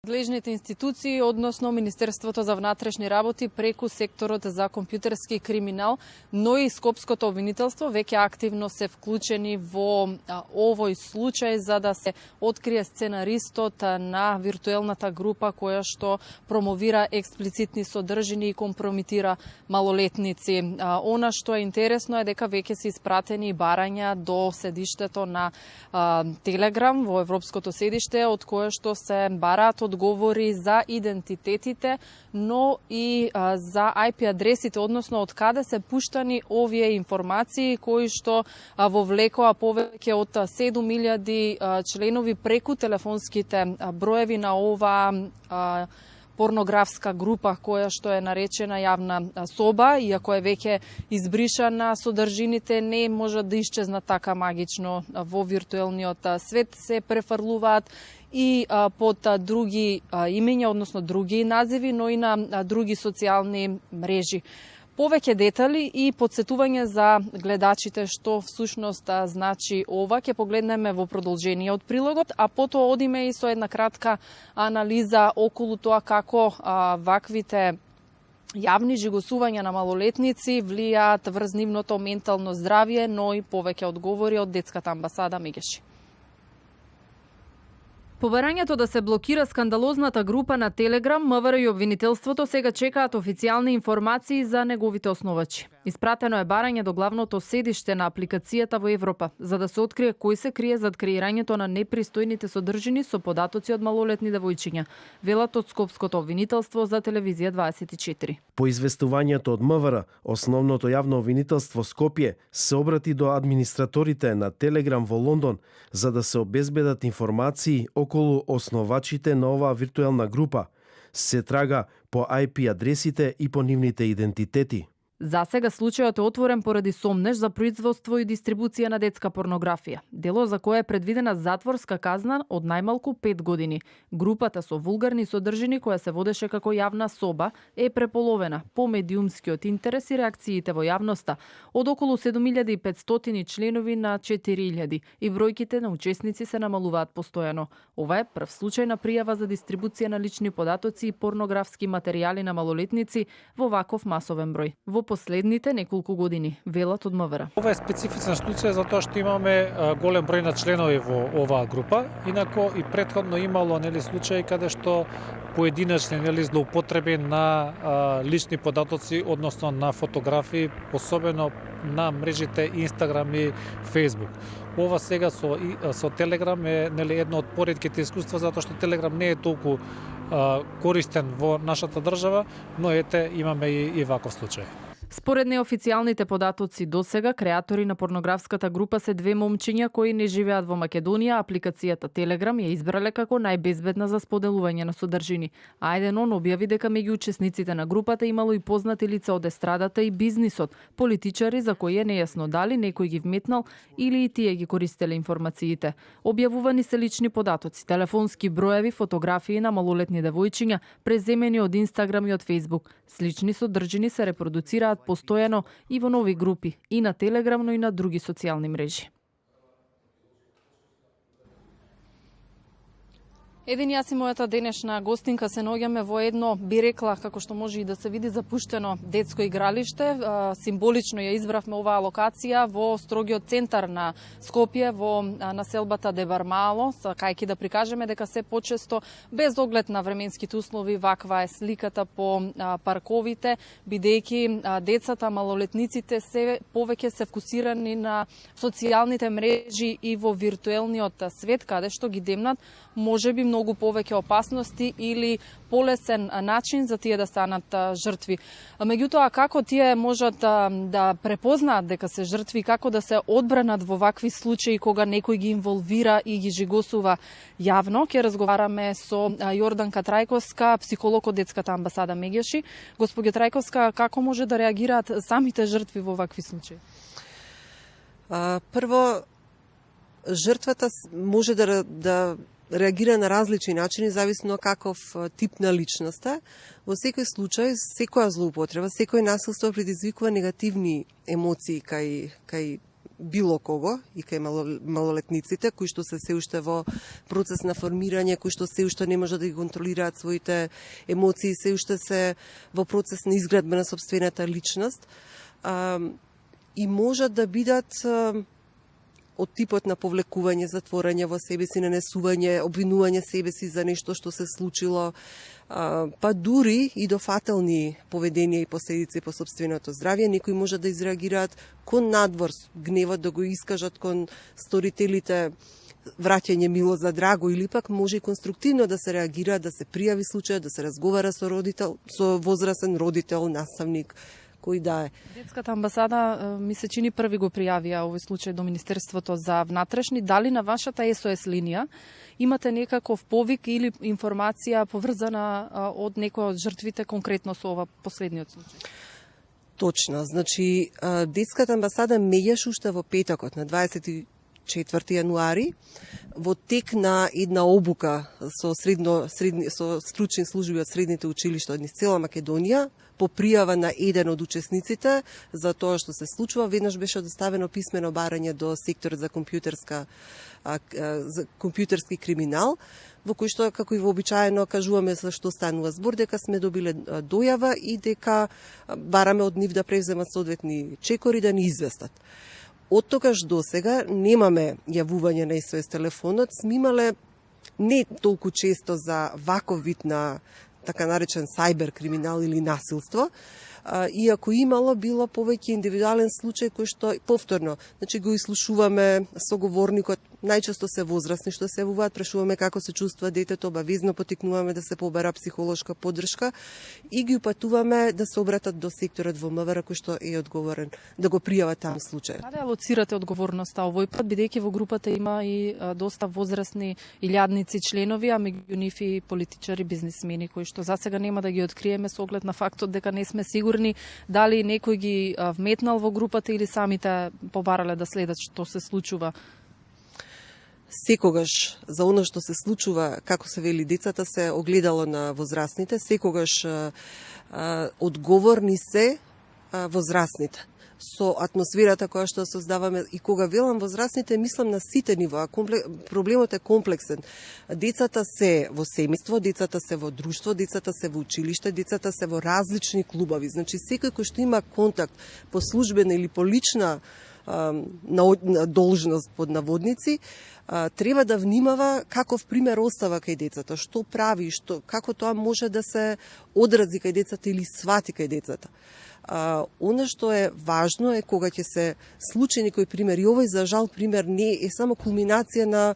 Надлежните институции, односно Министерството за внатрешни работи преку секторот за компјутерски криминал, но и Скопското обвинителство веќе активно се вклучени во овој случај за да се открие сценаристот на виртуелната група која што промовира експлицитни содржини и компрометира малолетници. Она што е интересно е дека веќе се испратени барања до седиштето на Телеграм во Европското седиште, од кое што се бараат одговори за идентитетите, но и за IP адресите, односно од каде се пуштани овие информации кои што вовлекоа повеќе од 7000 членови преку телефонските броеви на оваа порнографска група која што е наречена јавна соба, иако е веќе избришана, содржините не можат да исчезнат така магично во виртуелниот свет, се префрлуваат и под други имења, односно други називи, но и на други социјални мрежи. Повеќе детали и подсетување за гледачите што всушност значи ова ќе погледнеме во продолжение од прилогот, а потоа одиме и со една кратка анализа околу тоа како ваквите јавни жигосувања на малолетници влијаат врз нивното ментално здравје, но и повеќе одговори од детската амбасада Мегеши. По барањето да се блокира скандалозната група на Телеграм, МВР и обвинителството сега чекаат официјални информации за неговите основачи. Испратено е барање до главното седиште на апликацијата во Европа, за да се открие кој се крие зад креирањето на непристојните содржини со податоци од малолетни девојчиња, велат од Скопското обвинителство за телевизија 24. По известувањето од МВР, основното јавно обвинителство Скопје се обрати до администраторите на Телеграм во Лондон за да се обезбедат информации околу основачите на оваа виртуелна група. Се трага по IP адресите и по нивните идентитети. За сега случајот е отворен поради сомнеж за производство и дистрибуција на детска порнографија, дело за кое е предвидена затворска казна од најмалку 5 години. Групата со вулгарни содржини која се водеше како јавна соба е преполовена по медиумскиот интерес и реакциите во јавноста од околу 7500 членови на 4000 и бројките на учесници се намалуваат постојано. Ова е прв случај на пријава за дистрибуција на лични податоци и порнографски материјали на малолетници во ваков масовен број во последните неколку години, велат од МВР. Ова е специфичен случај затоа што имаме голем број на членови во оваа група, инако и претходно имало случаи каде што поединечни злоупотреби на лични податоци, односно на фотографии, особено на мрежите Инстаграм и Фејсбук. Ова сега со Телеграм е едно од поретките искуства затоа што Телеграм не е толку користен во нашата држава, но имаме и ваков случај. Според неофицијалните податоци досега, креатори на порнографската група се две момчиња кои не живеат во Македонија, апликацијата Телеграм ја избрале како најбезбедна за споделување на содржини. А еден он објави дека меѓу учесниците на групата имало и познати лица од естрадата и бизнисот, политичари за кои е нејасно дали некој ги вметнал или и тие ги користеле информациите. Објавувани се лични податоци, телефонски броеви, фотографии на малолетни девојчиња, преземени од Инстаграм и од Фејсбук. Слични содржини се репродуцираат постојано и во нови групи, и на Телеграм, но и на други социјални мрежи. Еден јас и мојата денешна гостинка се наоѓаме во едно, би рекла, како што може и да се види, запуштено детско игралиште. Символично ја избравме оваа локација во строгиот центар на Скопје, во населбата Дебармало, сакајќи да прикажеме дека се почесто, без оглед на временските услови, ваква е сликата по парковите, бидејќи децата, малолетниците се повеќе се фокусирани на социјалните мрежи и во виртуелниот свет, каде што ги демнат можеби многу повеќе опасности или полесен начин за тие да станат жртви. Меѓутоа, како тие можат да препознаат дека се жртви, како да се одбранат во вакви случаи кога некој ги инволвира и ги жигосува јавно, ќе разговараме со Јорданка Трајковска, психолог од детската амбасада Мегеши. Господјо Трајковска, како може да реагираат самите жртви во вакви случаи? Прво, жртвата може да реагира на различни начини, зависно каков тип на личност е. Во секој случај, секоја злоупотреба, секој насилство предизвикува негативни емоции кај било кого, и кај малолетниците, кои што се уште во процес на формирање, кои што се уште не може да ги контролираат своите емоции, се уште се во процес на изградба на сопствената личност, и можат да бидат од типот на повлекување, затворање во себе си, нанесување, обвинување себе си за нешто што се случило, па дури и до фатални поведенија и последици по сопственото здравје. Некои може да изреагираат кон надвор, гневот да го искажат кон сторителите, враќање мило за драго, или пак може и конструктивно да се реагира, да се пријави случај, да се разговара со родител, со возрасен родител, наставник, кој да е. Детската амбасада ми се чини први го пријавија овој случај до Министерството за внатрешни. Дали на вашата СОС линија имате некаков повик или информација поврзана од некој од жртвите конкретно со ова последниот случај? Точно, значи детската амбасада меѓаш уште во петокот на 24 јануари во тек на една обука со со стручни служби од средните училишта од низ цела Македонија, по пријава на еден од учесниците за тоа што се случува, веднаш беше доставено писмено барање до секторот за компјутерски криминал, во кој што, како и вообичаено, кажуваме за што станува збор, дека сме добиле дојава и дека бараме од нив да превземат соодветни чекори да ни известат. Од тогаш до сега немаме јавување на СОС телефонот, сме имале не толку често за ваков вид на така наречен сајбер криминал или насилство, иако имало било повеќе индивидуален случај кој што повторно, значи го ислушуваме соговорникот, најчесто се возрастни што се јавуваат, прашуваме како се чувствува детето, обавезно потикнуваме да се побара психолошка поддршка и ги упатуваме да се обратат до секторот во МВР кој што е одговорен да го пријава таму случај. Каде алоцирате одговорноста овој пат, бидејќи во групата има и доста возрастни илјадници членови, а меѓу нив и политичари, бизнисмени кои што засега нема да ги откриеме со оглед на фактот дека не сме сигурни дали некој ги вметнал во групата или самите побарале да следат што се случува. Секогаш за оно што се случува, како се вели, децата се огледало на возрастните, секогаш одговорни се возрастните. Со атмосферата која што создаваме, и кога велам возрастните, мислам на сите нива, проблемот е комплексен. Децата се во семејство, децата се во друштво, децата се во училиште, децата се во различни клубови. Значи секој кој што има контакт по службена или по лична должност под наводници, треба да внимава каков пример остава кај децата, што прави, како тоа може да се одрази кај децата или свати кај децата. Оно што е важно е кога ќе се случи некој пример, и овој за жал пример не е само кулминација на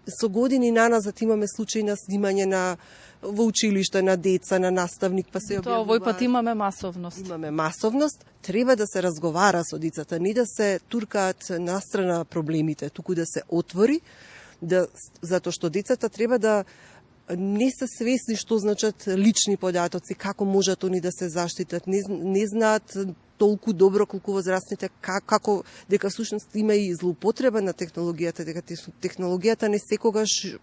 со години наназад имаме случаи на снимање на во училиште на деца, на наставник, па се објавува. Овој пат имаме масовност. Имаме масовност, треба да се разговара со децата, не да се туркаат настрана проблемите, туку да се отвори, затоа што децата треба да не се свесни што значат лични податоци, како можат они да се заштитат, не знаат толку добро колку возрастните како дека всушност има и злоупотреба на технологијата, дека технологијата не секогаш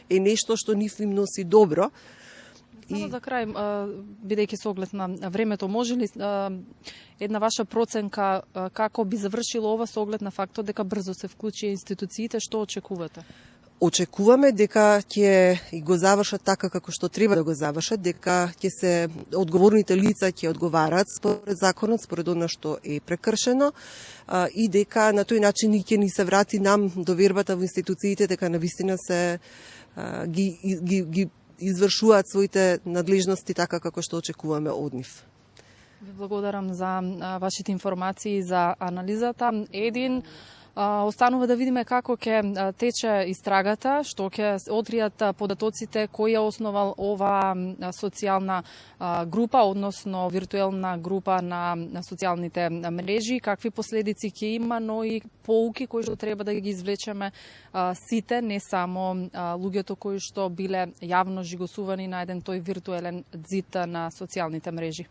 е нешто што нив им носи добро. Само за крај, бидејќи со оглед на времето, може ли една ваша проценка како би завршило ова со оглед на фактот дека брзо се вклучи институциите, што очекувате? Очекуваме дека ќе го завршат така како што треба да го завршат, дека ќе се одговорните лица ќе одговараат според законот, според она што е прекршено, и дека на тој начин ќе ни се врати нам довербата во институциите, дека навистина се ги извршуваат своите надлежности така како што очекуваме од нив. Ви благодарам за вашите информации, за анализата. Останува да видиме како ќе тече истрагата, што ќе откријат податоците, кој е основал ова социјална група, односно виртуелна група на социјалните мрежи, какви последици ќе има, но и поуки кои што треба да ги извлечеме сите, не само луѓето кои што биле јавно жигосувани на еден тој виртуелен ѕид на социјалните мрежи.